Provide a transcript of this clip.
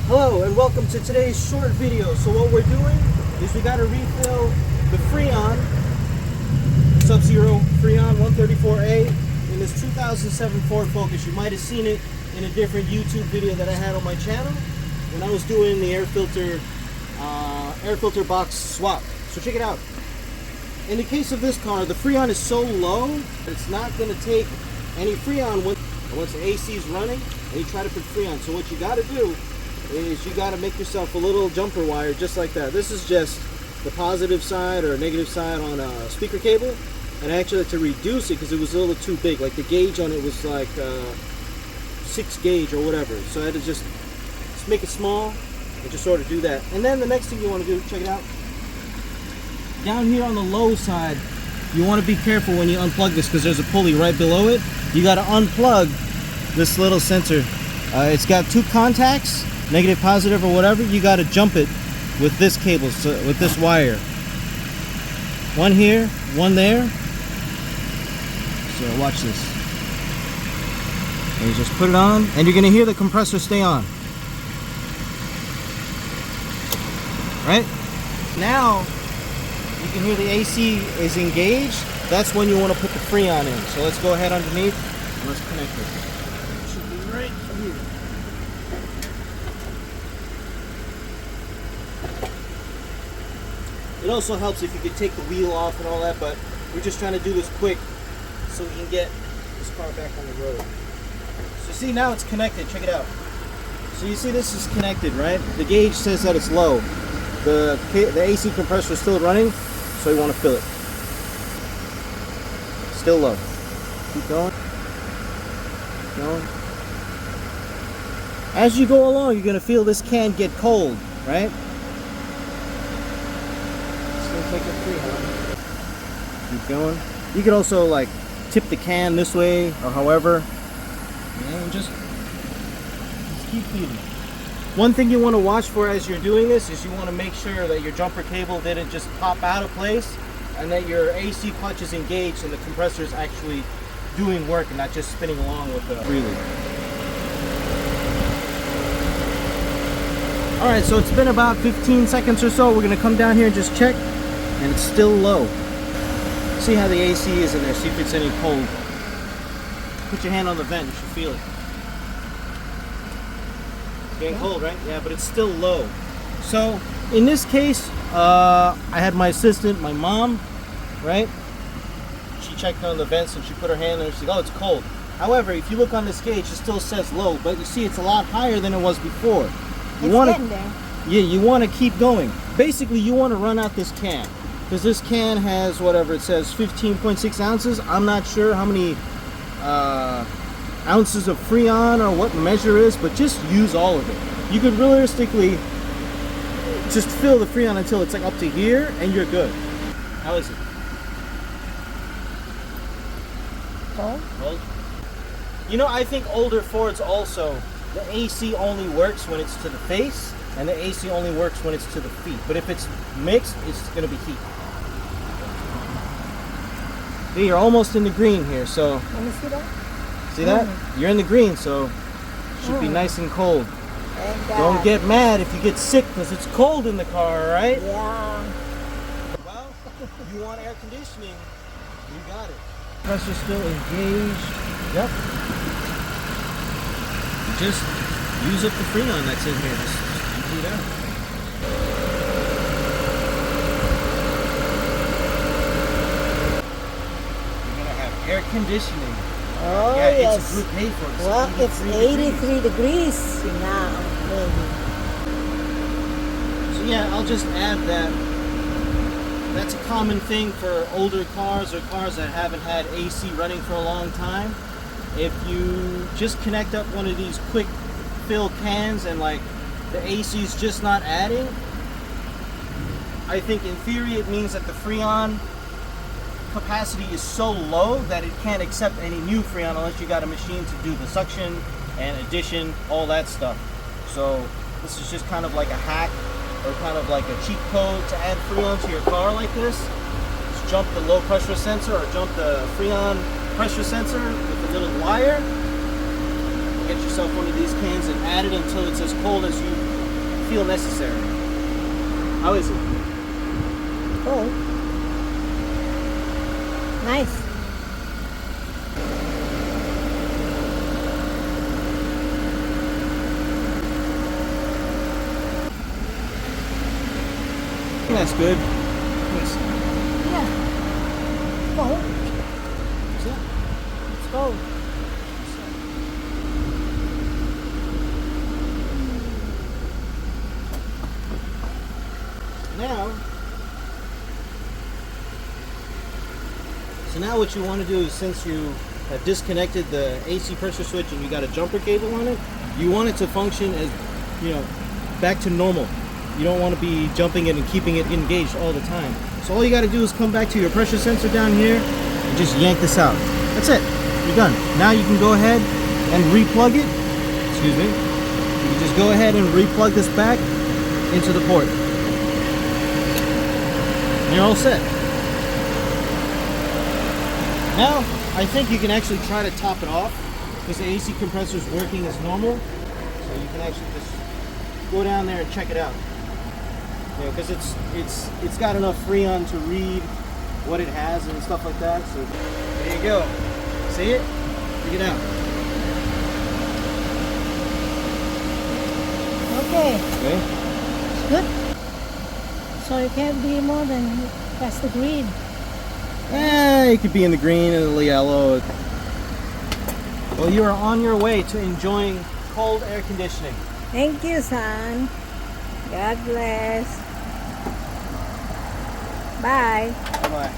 Hello and welcome to today's short video. So what we're doing is we got to refill the Freon, Sub-Zero Freon 134A in this 2007 Ford Focus. You might have seen it in a different YouTube video that I had on my channel when I was doing the air filter box swap. So check it out. In the case of this car, the Freon is so low that it's not going to take any Freon once the AC is running and you try to put Freon. So what you got to do is you got to make yourself a little jumper wire just like that. This is just the positive side or negative side on a speaker cable, and actually to reduce it because it was a little too big, like the gauge on it was like 6 gauge or whatever, so I had to just make it small and just sort of do that. And then the next thing you want to do, check it out, down here on the low side you want to be careful when you unplug this because there's a pulley right below it. You got to unplug this little sensor. It's got 2 contacts, negative, positive, or whatever. You got to jump it with this cable, so with this wire. One here, one there. So watch this. And you just put it on, and you're gonna hear the compressor stay on. Right? Now you can hear the AC is engaged. That's when you want to put the Freon in. So let's go ahead underneath and let's connect it. It should be right here. It also helps if you could take the wheel off and all that, but we're just trying to do this quick so we can get this car back on the road. So see, now it's connected. Check it out. So you see this is connected, right? The gauge says that it's low. The AC compressor is still running, so you want to fill it. Still low. Keep going. Keep going. As you go along, you're going to feel this can get cold, right? Take it free, huh? Keep going. You could also like tip the can this way or however, and just keep feeding. One thing you want to watch for as you're doing this is you want to make sure that your jumper cable didn't just pop out of place and that your AC clutch is engaged and the compressor is actually doing work and not just spinning along with the freely. Alright, so it's been about 15 seconds or so. We're going to come down here and just check. And it's still low. See how the AC is in there, see if it's any cold. Put your hand on the vent, you should feel it. It's getting cold, right? Yeah, but it's still low. So, in this case, I had my assistant, my mom, right? She checked on the vents and she put her hand there and she said, oh, it's cold. However, if you look on this gauge, it still says low, but you see it's a lot higher than it was before. You want to, yeah, you want to keep going. Basically, you want to run out this can. Because this can has whatever it says, 15.6 ounces. I'm not sure how many ounces of Freon or what the measure is, but just use all of it. You could realistically just fill the Freon until it's like up to here and you're good. How is it? Cold? Cold? You know, I think older Fords also, the AC only works when it's to the face and the AC only works when it's to the feet. But if it's mixed, it's going to be heat. See, you're almost in the green here, so... Let me see that. See that? You're in the green, so it should be nice and cold. And, don't get mad if you get sick because it's cold in the car, right? Yeah. Well, you want air conditioning, you got it. Pressure's still engaged. Yep. Just use up the Freon that's in here. Just empty it out. Air conditioning. Oh, yeah, yes. It's a good pay for it. Well, it's 83 degrees now, maybe. So yeah, I'll just add that that's a common thing for older cars or cars that haven't had AC running for a long time. If you just connect up one of these quick fill cans and like the AC is just not adding, I think in theory it means that the Freon capacity is so low that it can't accept any new Freon unless you got a machine to do the suction and addition, all that stuff. So this is just kind of like a hack or kind of like a cheat code to add Freon to your car like this. Just jump the low pressure sensor or jump the Freon pressure sensor with a little wire. Get yourself one of these cans and add it until it's as cold as you feel necessary. How is it? Oh. Nice. That's good. Yes. Yeah. Cold. What's that? It's cold. Now what you want to do is, since you have disconnected the AC pressure switch and you got a jumper cable on it, you want it to function as, you know, back to normal. You don't want to be jumping it and keeping it engaged all the time. So all you got to do is come back to your pressure sensor down here and just yank this out. That's it. You're done. Now you can go ahead and replug it. Excuse me. You can just go ahead and replug this back into the port. And you're all set. Now, I think you can actually try to top it off because the AC compressor is working as normal. So you can actually just go down there and check it out. You know, because it's got enough Freon to read what it has and stuff like that. So there you go. See it? Check it out. Okay. Okay. It's good. So it can't be more than past the green. It could be in the green and the yellow. Well, you are on your way to enjoying cold air conditioning. Thank you, son. God bless. Bye. Bye-bye.